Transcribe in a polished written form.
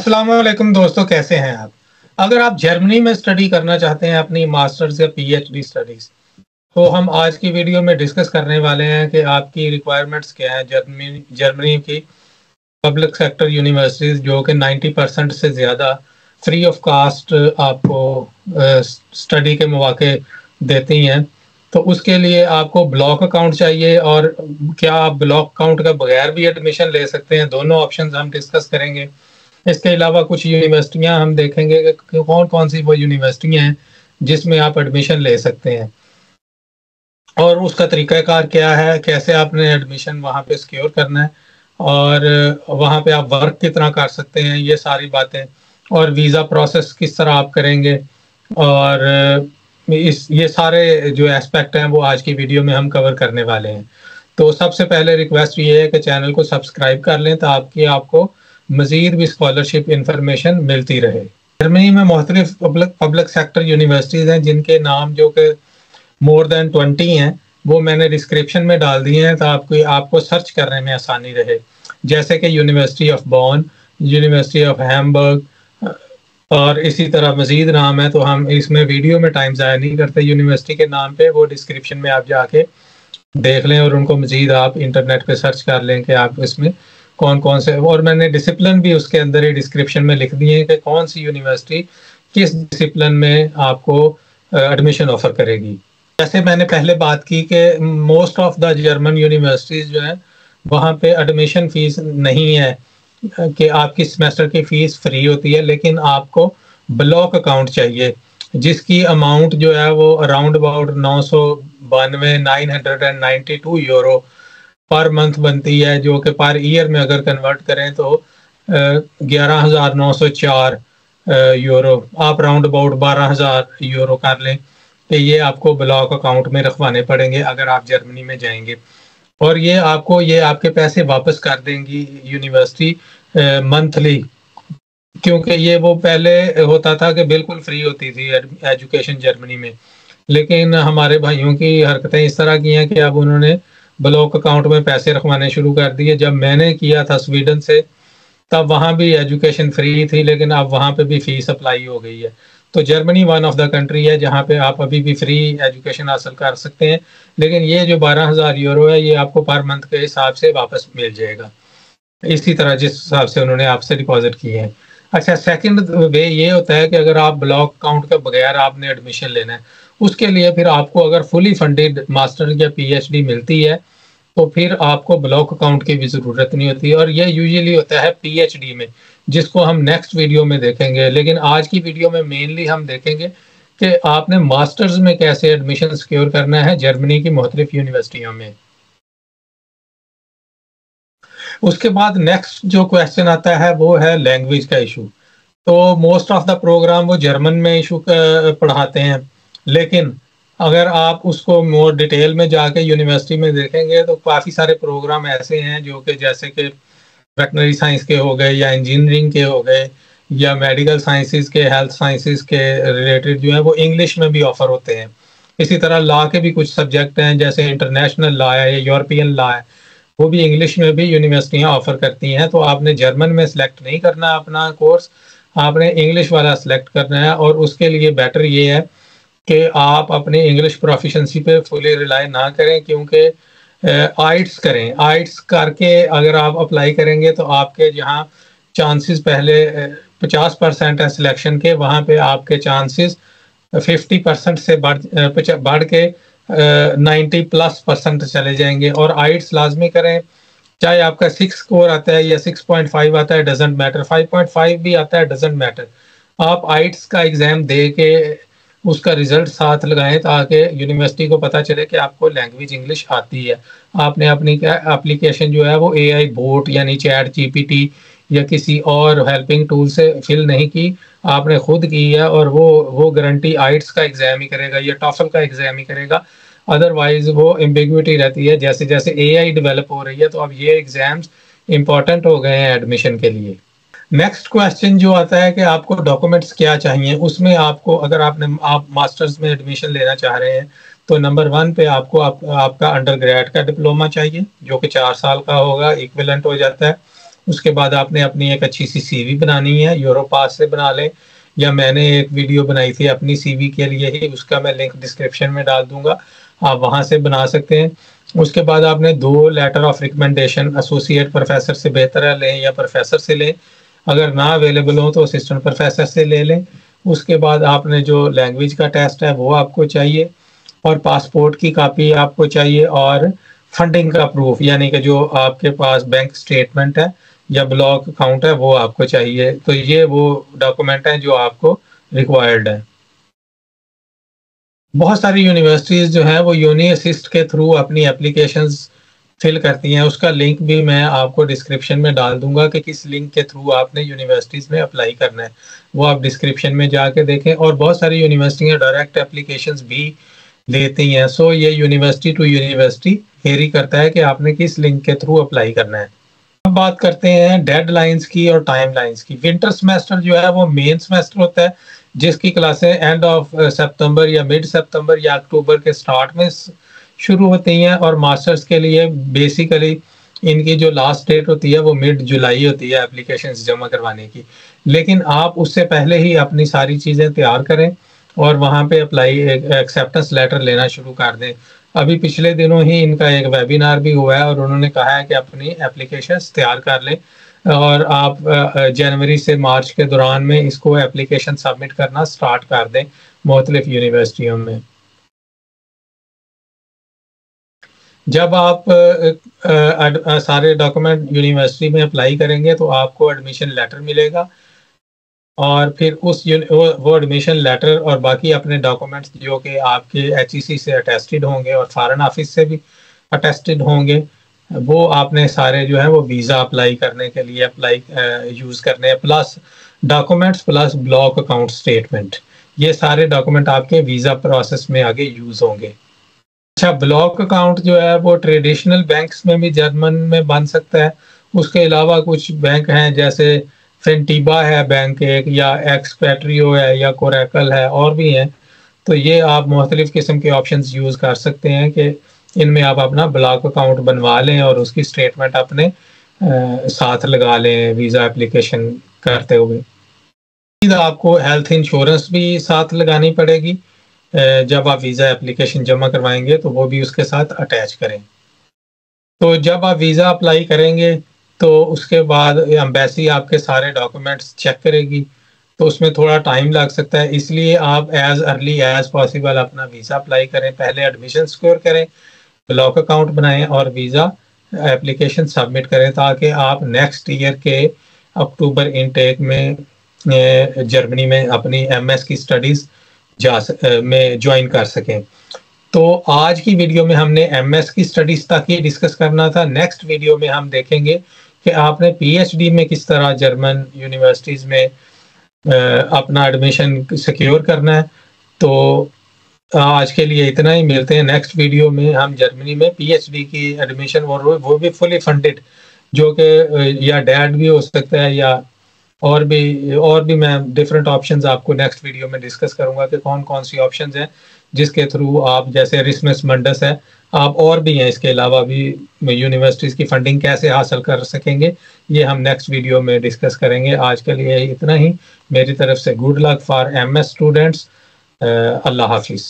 अस्सलाम वालेकुम दोस्तों, कैसे हैं आप? अगर आप जर्मनी में स्टडी करना चाहते हैं अपनी मास्टर्स या पीएचडी स्टडीज, तो हम आज की वीडियो में डिस्कस करने वाले हैं कि आपकी रिक्वायरमेंट्स क्या हैं जर्मनी की पब्लिक सेक्टर यूनिवर्सिटीज जो कि 90% से ज़्यादा फ्री ऑफ कास्ट आपको स्टडी के मौके देती हैं। तो उसके लिए आपको ब्लॉक अकाउंट चाहिए, और क्या आप ब्लॉक अकाउंट का बगैर भी एडमिशन ले सकते हैं, दोनों ऑप्शंस हम डिस्कस करेंगे। इसके अलावा कुछ यूनिवर्सिटियां हम देखेंगे कि कौन कौन सी वो यूनिवर्सिटियां हैं जिसमें आप एडमिशन ले सकते हैं और उसका तरीक़ाकार क्या है, कैसे आपने एडमिशन वहाँ पे सिक्योर करना है और वहाँ पे आप वर्क कितना कर सकते हैं, ये सारी बातें, और वीज़ा प्रोसेस किस तरह आप करेंगे, और ये सारे जो एस्पेक्ट हैं वो आज की वीडियो में हम कवर करने वाले हैं। तो सबसे पहले रिक्वेस्ट ये है कि चैनल को सब्सक्राइब कर लें ताकि आपको मज़ीद भी स्कॉलरशिप इंफॉर्मेशन मिलती रहे। जर्मनी में मुख्तलिफ पब्लिक सेक्टर यूनिवर्सिटीज़ हैं जिनके नाम जो कि मोर देन 20 हैं, वो मैंने डिस्क्रिप्शन में डाल दिए हैं ताकि आपको सर्च करने में आसानी रहे। जैसे कि university of Bonn, university of Hamburg, और इसी तरह मज़ीद नाम है, तो हम इसमें वीडियो में टाइम ज़ाया नहीं करते। यूनिवर्सिटी के नाम पे वो डिस्क्रिप्शन में आप जाके देख लें और उनको मज़ीद आप इंटरनेट पे सर्च कर लें कि आप इसमें कौन कौन से, और मैंने डिसिप्लिन भी उसके अंदर ही डिस्क्रिप्शन में लिख दिए हैं कि कौन सी यूनिवर्सिटी किस डिसिप्लिन में आपको एडमिशन ऑफर करेगी। जैसे मैंने पहले बात की कि most of the German universities जो है वहाँ पे एडमिशन फ़ीस नहीं है कि आपकी सेमेस्टर की फ़ीस फ्री होती है, लेकिन आपको ब्लॉक अकाउंट चाहिए जिसकी अमाउंट जो है वो around about 992 euro per month बनती है, जो कि पर ईयर में अगर कन्वर्ट करें तो 11,904 यूरो, आप राउंड अबाउट 12,000 यूरो कर लें कि ये आपको ब्लॉक अकाउंट में रखवाने पड़ेंगे अगर आप जर्मनी में जाएंगे, और ये आपके पैसे वापस कर देंगी यूनिवर्सिटी मंथली, क्योंकि ये वो पहले होता था कि बिल्कुल फ्री होती थी एजुकेशन जर्मनी में, लेकिन हमारे भाइयों की हरकतें इस तरह की हैं कि अब उन्होंने ब्लॉक अकाउंट में पैसे रखवाने शुरू कर दिए। जब मैंने किया था स्वीडन से, तब वहाँ भी एजुकेशन फ्री थी, लेकिन अब वहाँ पे भी फीस अप्लाई हो गई है। तो Germany one of the country है जहाँ पे आप अभी भी फ्री एजुकेशन हासिल कर सकते हैं, लेकिन ये जो 12,000 यूरो है ये आपको पर मंथ के हिसाब से वापस मिल जाएगा, इसी तरह जिस हिसाब से उन्होंने आपसे डिपॉजिट किए हैं। अच्छा, सेकंड वे ये होता है कि अगर आप ब्लॉक अकाउंट के बगैर आपने एडमिशन लेना है, उसके लिए फिर आपको अगर फुली फंडेड मास्टर या पीएचडी मिलती है तो फिर आपको ब्लॉक अकाउंट की भी ज़रूरत नहीं होती, और ये यूजुअली होता है पीएचडी में, जिसको हम नेक्स्ट वीडियो में देखेंगे। लेकिन आज की वीडियो में मेनली हम देखेंगे कि आपने मास्टर्स में कैसे एडमिशन सिक्योर करना है जर्मनी की मुख्तलिफ यूनिवर्सिटियों में। उसके बाद नेक्स्ट जो क्वेश्चन आता है वो है लैंग्वेज का इशू। तो मोस्ट ऑफ द प्रोग्राम वो जर्मन में इशू पढ़ाते हैं, लेकिन अगर आप उसको मोर डिटेल में जाके यूनिवर्सिटी में देखेंगे तो काफ़ी सारे प्रोग्राम ऐसे हैं जो कि जैसे कि वेटनरी साइंस के हो गए या इंजीनियरिंग के हो गए या मेडिकल साइंसेज के, हेल्थ साइंसेज के रिलेटेड जो है वो इंग्लिश में भी ऑफर होते हैं। इसी तरह लॉ के भी कुछ सब्जेक्ट हैं, जैसे इंटरनेशनल लॉ है या यूरोपियन लॉ है, वो भी इंग्लिश में भी यूनिवर्सिटियाँ ऑफर करती हैं। तो आपने जर्मन में सेलेक्ट नहीं करना अपना कोर्स, आपने इंग्लिश वाला सेलेक्ट करना है, और उसके लिए बेटर ये है कि आप अपनी इंग्लिश प्रोफिशेंसी पे फुली रिलाई ना करें, क्योंकि आइट्स करें। आइट्स करके अगर आप अप्लाई करेंगे तो आपके जहाँ चांसेस पहले 50% है सिलेक्शन के, वहाँ पे आपके चांसेस 50% से बढ़ के 90+% चले जाएंगे। और आइट्स लाजमी करें, चाहे आपका 6 स्कोर आता है या 6.5 आता है, डजेंट मैटर, 5.5 भी आता है, डजेंट मैटर। आप आइट्स का एग्ज़ाम दे के उसका रिजल्ट साथ लगाएं ताकि यूनिवर्सिटी को पता चले कि आपको लैंग्वेज इंग्लिश आती है। आपने अपनी एप्लीकेशन जो है वो एआई बोट यानी चैट जीपीटी या किसी और हेल्पिंग टूल से फिल नहीं की, आपने खुद की है, और वो गारंटी आइट्स का एग्ज़ाम ही करेगा या टॉफल का एग्ज़ाम ही करेगा। अदरवाइज वो एम्बिग्विटी रहती है। जैसे जैसे एआई डेवलप हो रही है तो अब ये एग्ज़ाम्स इंपॉर्टेंट हो गए हैं एडमिशन के लिए। नेक्स्ट क्वेश्चन जो आता है कि आपको डॉक्यूमेंट्स क्या चाहिए, उसमें आपको अगर आप मास्टर्स में एडमिशन लेना चाह रहे हैं तो नंबर 1 पे आपको आपका अंडर ग्रेड का डिप्लोमा चाहिए जो कि 4 साल का होगा, इक्विवेलेंट हो जाता है। उसके बाद आपने अपनी एक अच्छी सी सीवी बनानी है, यूरोपास से बना लें, या मैंने एक वीडियो बनाई थी अपनी सीवी के लिए ही, उसका मैं लिंक डिस्क्रिप्शन में डाल दूंगा, आप वहां से बना सकते हैं। उसके बाद आपने 2 letter of recommendation, associate professor से बेहतर है लें या प्रोफेसर से लें, अगर ना अवेलेबल हो तो असिस्टेंट प्रोफेसर से ले लें। उसके बाद आपने जो लैंग्वेज का टेस्ट है वो आपको चाहिए, और पासपोर्ट की कॉपी आपको चाहिए, और फंडिंग का प्रूफ यानी कि जो आपके पास बैंक स्टेटमेंट है या ब्लॉक अकाउंट है वो आपको चाहिए। तो ये वो डॉक्यूमेंट हैं जो आपको रिक्वायर्ड है। बहुत सारी यूनिवर्सिटीज़ जो हैं वो यूनी असिस्ट के थ्रू अपनी एप्लीकेशंस फिल करती हैं, उसका लिंक भी मैं आपको डिस्क्रिप्शन में डाल दूंगा कि किस लिंक के थ्रू आपने यूनिवर्सिटीज़ में अप्लाई करना है, वो आप डिस्क्रिप्शन में जाके देखें। और बहुत सारी यूनिवर्सिटियाँ डायरेक्ट एप्लीकेशंस भी लेती हैं। सो ये यूनिवर्सिटी टू यूनिवर्सिटी वेरी करता है कि आपने किस लिंक के थ्रू अप्लाई करना है। अब बात करते हैं डेडलाइंस की और टाइमलाइंस की। विंटर सेमेस्टर जो है वो मेन सेमेस्टर होता है, जिसकी क्लासें एंड ऑफ सितंबर या मिड सितंबर या अक्टूबर के स्टार्ट में शुरू होती हैं, और मास्टर्स के लिए बेसिकली इनकी जो लास्ट डेट होती है वो मिड जुलाई होती है एप्लीकेशंस जमा करवाने की। लेकिन आप उससे पहले ही अपनी सारी चीज़ें तैयार करें और वहाँ पे अप्लाई एक्सेप्टेंस लेटर लेना शुरू कर दें। अभी पिछले दिनों ही इनका एक वेबिनार भी हुआ है और उन्होंने कहा है कि अपनी एप्लीकेशंस तैयार कर लें, और आप जनवरी से मार्च के दौरान में इसको एप्लीकेशन सबमिट करना स्टार्ट कर दें मुख्तलिफ यूनिवर्सिटियों में। जब आप सारे डॉक्यूमेंट यूनिवर्सिटी में अप्लाई करेंगे तो आपको एडमिशन लेटर मिलेगा, और फिर वो एडमिशन लेटर और बाकी अपने डॉक्यूमेंट्स जो कि आपके HEC से अटेस्टेड होंगे और फॉरेन ऑफिस से भी अटेस्टेड होंगे, वो आपने सारे जो है वो वीज़ा अप्लाई करने के लिए यूज़ करने हैं, plus documents plus block account statement, ये सारे डॉक्यूमेंट आपके वीज़ा प्रोसेस में आगे यूज़ होंगे। अच्छा, ब्लॉक अकाउंट जो है वो ट्रेडिशनल बैंक्स में भी जर्मन में बन सकता है। उसके अलावा कुछ बैंक हैं जैसे फिनटीबा है बैंक एक, या एक्सपेट्रियो है, या कोरेकल है, और भी हैं। तो ये आप मुख्तलिफ किस्म के ऑप्शंस यूज़ कर सकते हैं कि इनमें आप अपना ब्लॉक अकाउंट बनवा लें और उसकी स्टेटमेंट अपने साथ लगा लें वीज़ा एप्लीकेशन करते हुए। आपको हेल्थ इंश्योरेंस भी साथ लगानी पड़ेगी, जब आप वीज़ा एप्लीकेशन जमा करवाएंगे तो वो भी उसके साथ अटैच करें। तो जब आप वीज़ा अप्लाई करेंगे तो उसके बाद एम्बेसी आपके सारे डॉक्यूमेंट्स चेक करेगी, तो उसमें थोड़ा टाइम लग सकता है, इसलिए आप एज़ अर्ली एज़ पॉसिबल अपना वीज़ा अप्लाई करें, पहले एडमिशन सिक्योर करें, ब्लॉक अकाउंट बनाएं और वीज़ा एप्लीकेशन सबमिट करें, ताकि आप नेक्स्ट ईयर के अक्टूबर इनटेक में जर्मनी में अपनी MS की स्टडीज़ में ज्वाइन कर सकें। तो आज की वीडियो में हमने MS की स्टडीज़ तक ही डिस्कस करना था। नेक्स्ट वीडियो में हम देखेंगे कि आपने PhD में किस तरह जर्मन यूनिवर्सिटीज़ में अपना एडमिशन सिक्योर करना है। तो आज के लिए इतना ही, मिलते हैं नेक्स्ट वीडियो में। हम जर्मनी में PhD की एडमिशन, और वो भी फुली फंडेड, जो कि या डैड भी हो सकता है या और भी मैं डिफरेंट ऑप्शंस आपको नेक्स्ट वीडियो में डिस्कस करूंगा कि कौन कौन सी ऑप्शंस हैं जिसके थ्रू आप, जैसे एरिस्मस मंडस है, आप और भी हैं इसके अलावा भी यूनिवर्सिटीज़ की फंडिंग कैसे हासिल कर सकेंगे, ये हम नेक्स्ट वीडियो में डिस्कस करेंगे। आज के लिए इतना ही, मेरी तरफ से good luck for MS students. अल्लाह हाफिज़।